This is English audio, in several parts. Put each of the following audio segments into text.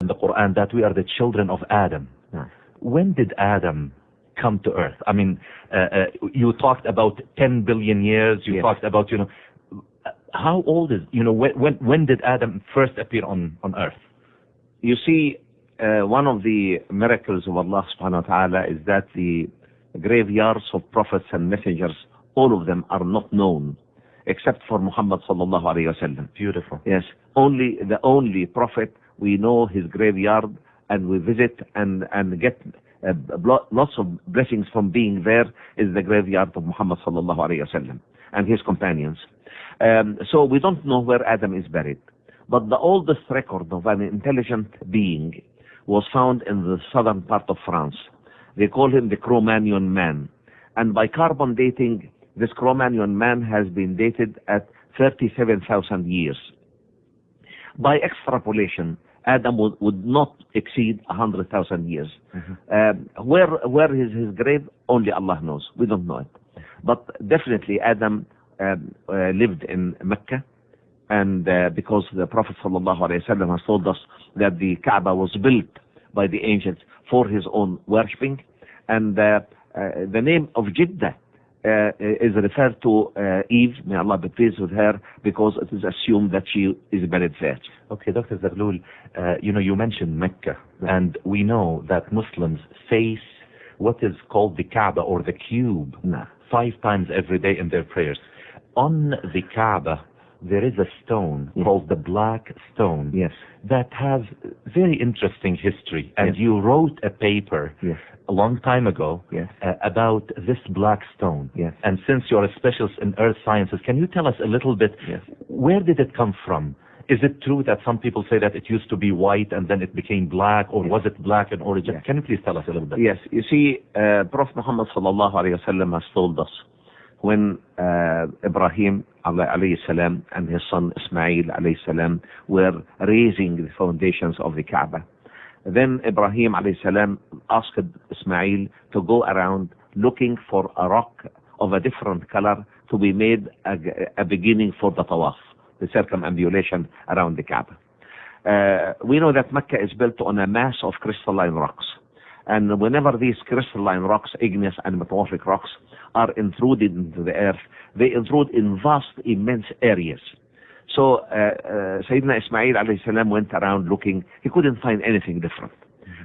in the Quran that we are the children of Adam. When did Adam come to earth? I mean, you talked about 10 billion years. You talked about, how old is, when did Adam first appear on earth? You see, one of the miracles of Allah subhanahu wa ta'ala is that the graveyards of prophets and messengers, all of them are not known except for Muhammad sallallahu alayhi wa sallam. Beautiful. Yes, the only prophet we know his graveyard, and we visit and get lots of blessings from being there, is the graveyard of Muhammad sallallahu alayhi wa sallam and his companions. So we don't know where Adam is buried, but the oldest record of an intelligent being was found in the southern part of France. They call him the Cro-Magnon man, and by carbon dating, this Cro-Magnon man has been dated at 37,000 years. By extrapolation, Adam would not exceed 100,000 years. Where is his grave? Only Allah knows. We don't know it. But definitely Adam lived in Mecca, and because the Prophet ﷺ has told us that the Kaaba was built by the angels for his own worshipping, and the name of Jeddah is referred to Eve, may Allah be pleased with her, because it is assumed that she is buried there. Okay, Dr. Zaghloul, you mentioned Mecca, and we know that Muslims face what is called the Kaaba, or the cube, 5 times every day in their prayers. On the Kaaba, there is a stone called the Black Stone that has very interesting history, and you wrote a paper a long time ago about this Black Stone. And since you're a specialist in earth sciences, can you tell us a little bit, where did it come from? Is it true that some people say that it used to be white and then it became black, or was it black in origin? Can you please tell us a little bit? Yes, you see, Prophet Muhammad sallallahu alayhi wa sallam has told us, when Ibrahim alayhi salam and his son Ismail alayhi salam were raising the foundations of the Kaaba, then Ibrahim alayhi salam asked Ismail to go around looking for a rock of a different color to be made a beginning for the tawaf, the circumambulation around the Kaaba. We know that Mecca is built on a mass of crystalline rocks, and whenever these crystalline rocks, igneous and metamorphic rocks, are intruded into the earth, they intrude in vast, immense areas. So Sayyidina Ismail alayhi salam went around looking. He couldn't find anything different.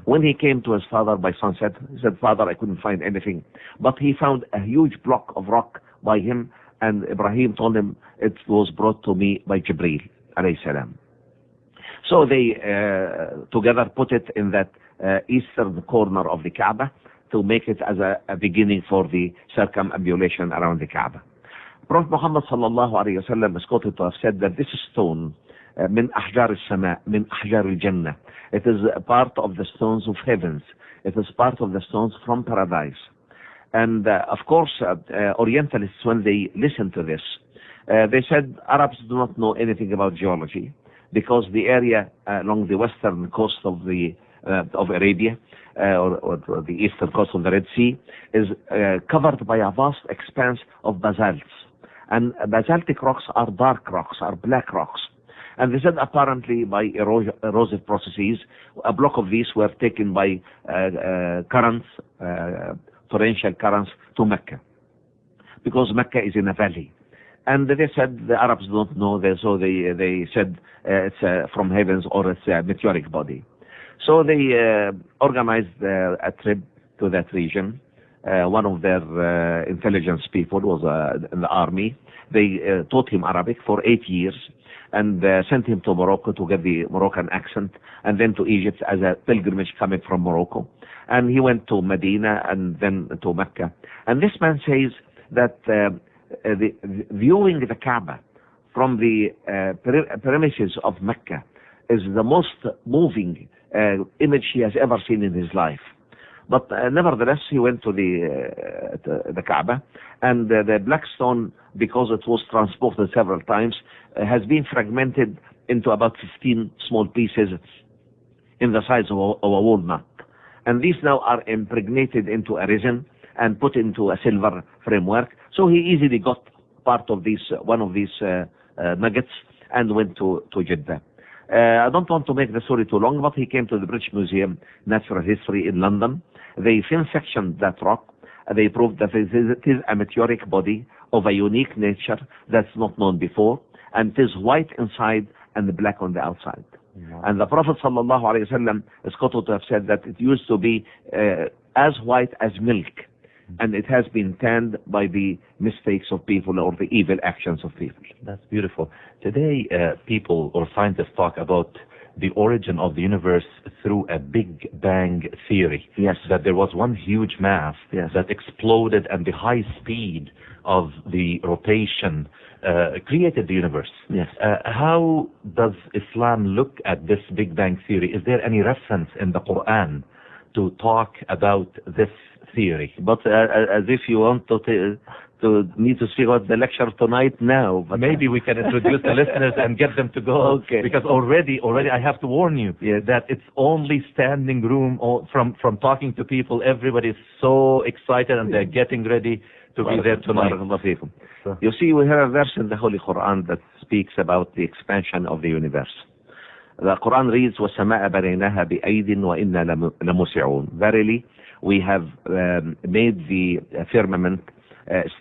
When he came to his father by sunset, he said, "Father, I couldn't find anything." But he found a huge block of rock by him, and Ibrahim told him, "It was brought to me by Jibreel alayhi salam." So they together put it in that eastern corner of the Kaaba to make it as a beginning for the circumambulation around the Kaaba. Prophet Muhammad sallallahu alayhi wa sallam is quoted to have said that this stone, min ahjar al-sama, min ahjar al-jannah, it is a part of the stones of heavens. It is part of the stones from paradise. And of course, Orientalists, when they listen to this, they said Arabs do not know anything about geology, because the area along the western coast of Arabia, or the eastern coast of the Red Sea, is covered by a vast expanse of basalts. And basaltic rocks are dark rocks, are black rocks. And they said apparently by erosive processes, a block of these were taken by currents, torrential currents, to Mecca, because Mecca is in a valley. And they said the Arabs don't know this, so they said it's from heavens, or it's a meteoric body. So they organized a trip to that region. One of their intelligence people was in the army. They taught him Arabic for 8 years, and sent him to Morocco to get the Moroccan accent, and then to Egypt as a pilgrimage coming from Morocco. And he went to Medina and then to Mecca. And this man says that viewing the Kaaba from the premises of Mecca is the most moving image he has ever seen in his life. But nevertheless, he went to the Kaaba, and the black stone, because it was transported several times, has been fragmented into about 15 small pieces in the size of a walnut. And these now are impregnated into a resin and put into a silver framework. So he easily got part of one of these nuggets, and went to Jeddah. I don't want to make the story too long, but he came to the British Museum Natural History in London. They thin-sectioned that rock. They proved that it is a meteoric body of a unique nature that's not known before, and it is white inside and black on the outside. And the Prophet ﷺ is quoted to have said that it used to be as white as milk, and it has been tanned by the mistakes of people or the evil actions of people. That's beautiful. Today, people or scientists talk about the origin of the universe through a Big Bang theory. Yes. That there was one huge mass Yes. that exploded, and the high speed of the rotation created the universe. Yes. How does Islam look at this Big Bang theory? Is there any reference in the Quran to talk about this theory? But as if you want to need to speak about the lecture tonight now. But Maybe we can introduce the listeners and get them to go. Okay. Because already I have to warn you that it's only standing room from talking to people. Everybody's so excited and they're getting ready to be there tonight. So. You see, we have a verse in the Holy Quran that speaks about the expansion of the universe. The Quran reads, وَالسَّمَاءَ بَنَيْنَاهَا بِأَيْدٍ وَإِنَّا لَمُوسِعُونَ. Verily, we have made the firmament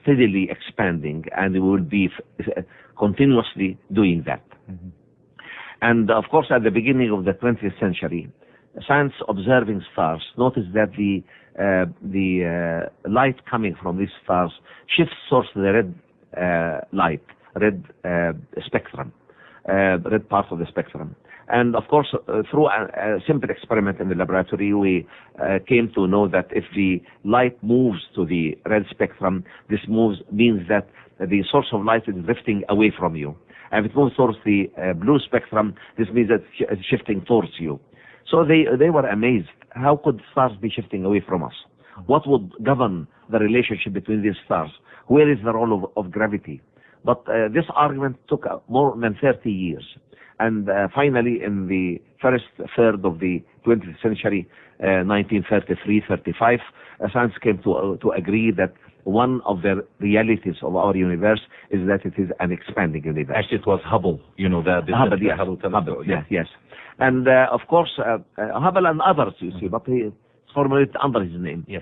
steadily expanding, and we will be continuously doing that. Mm-hmm. And of course, at the beginning of the 20th century, science observing stars noticed that the light coming from these stars shifts towards the red light, red spectrum, red part of the spectrum. And of course, through a simple experiment in the laboratory, we came to know that if the light moves to the red spectrum, this means that the source of light is drifting away from you. And if it moves towards the blue spectrum, this means that it's shifting towards you. So they were amazed. How could stars be shifting away from us? What would govern the relationship between these stars? Where is the role of gravity? But this argument took more than 30 years. And finally, in the first third of the 20th century, 1933-35, science came to agree that one of the realities of our universe is that it is an expanding universe. Actually, it was Hubble, Hubble, yes. Hubble telescope. Yes. And of course, Hubble and others, you see, but he formulated under his name. Yes.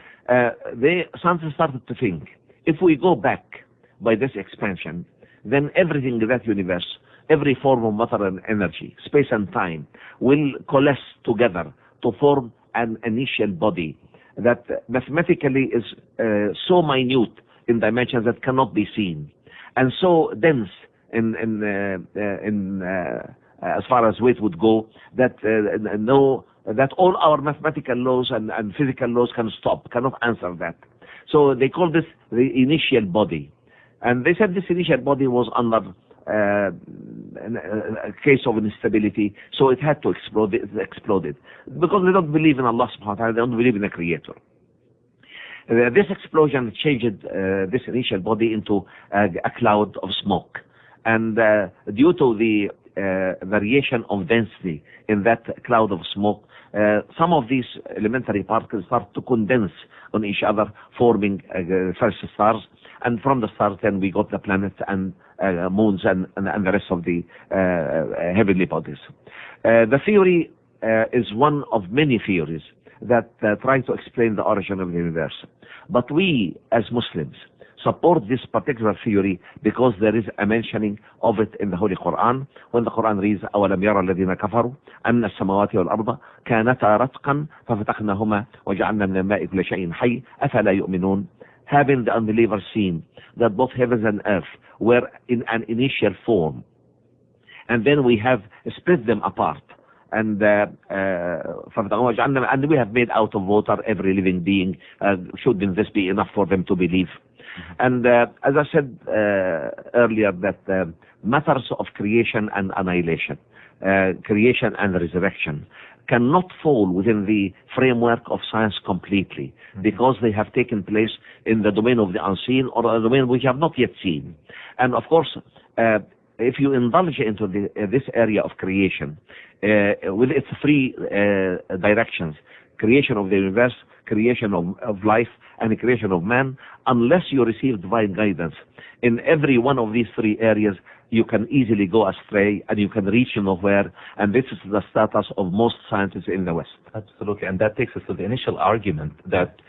Scientists started to think, if we go back by this expansion, then everything in that universe, every form of matter and energy, space and time, will coalesce together to form an initial body that mathematically is so minute in dimensions that cannot be seen, and so dense in as far as weight would go, that that all our mathematical laws and physical laws cannot answer that. So they call this the initial body, and they said this initial body was under a case of instability, so it had to explode. It exploded because they don't believe in Allah subhanahu wa ta'ala, they don't believe in a creator. This explosion changed this initial body into a cloud of smoke, and due to the variation of density in that cloud of smoke, some of these elementary particles start to condense on each other, forming first stars, and from the stars then we got the planets and moons and the rest of the heavenly bodies. The theory is one of many theories that try to explain the origin of the universe. But we, as Muslims, support this particular theory because there is a mentioning of it in the Holy Quran, when the Quran reads, أَوَلَمْ يَرَى الَّذِينَ كَفَرُوا أَنَّ السَّمَوَاتِ وَالْأَرْضَ كَانَتَا رَتْقًا فَفَتَقْنَاهُمَا وَجَعَلْنَا مِنَ الْمَاءِ كُلَّ شَيْءٍ حَيٍّ أَفَلَا يُؤْمِنُونَ. Having the unbelievers seen that both heavens and earth were in an initial form, and then we have split them apart, and we have made out of water every living being. Shouldn't this be enough for them to believe? And as I said earlier, that matters of creation and annihilation, creation and resurrection, cannot fall within the framework of science completely, because they have taken place in the domain of the unseen, or a domain which have not yet seen. And of course, if you indulge into this area of creation, with its three directions, creation of the universe, creation of life, and the creation of man, unless you receive divine guidance in every one of these three areas, you can easily go astray and you can reach nowhere. And this is the status of most scientists in the West. Absolutely. And that takes us to the initial argument that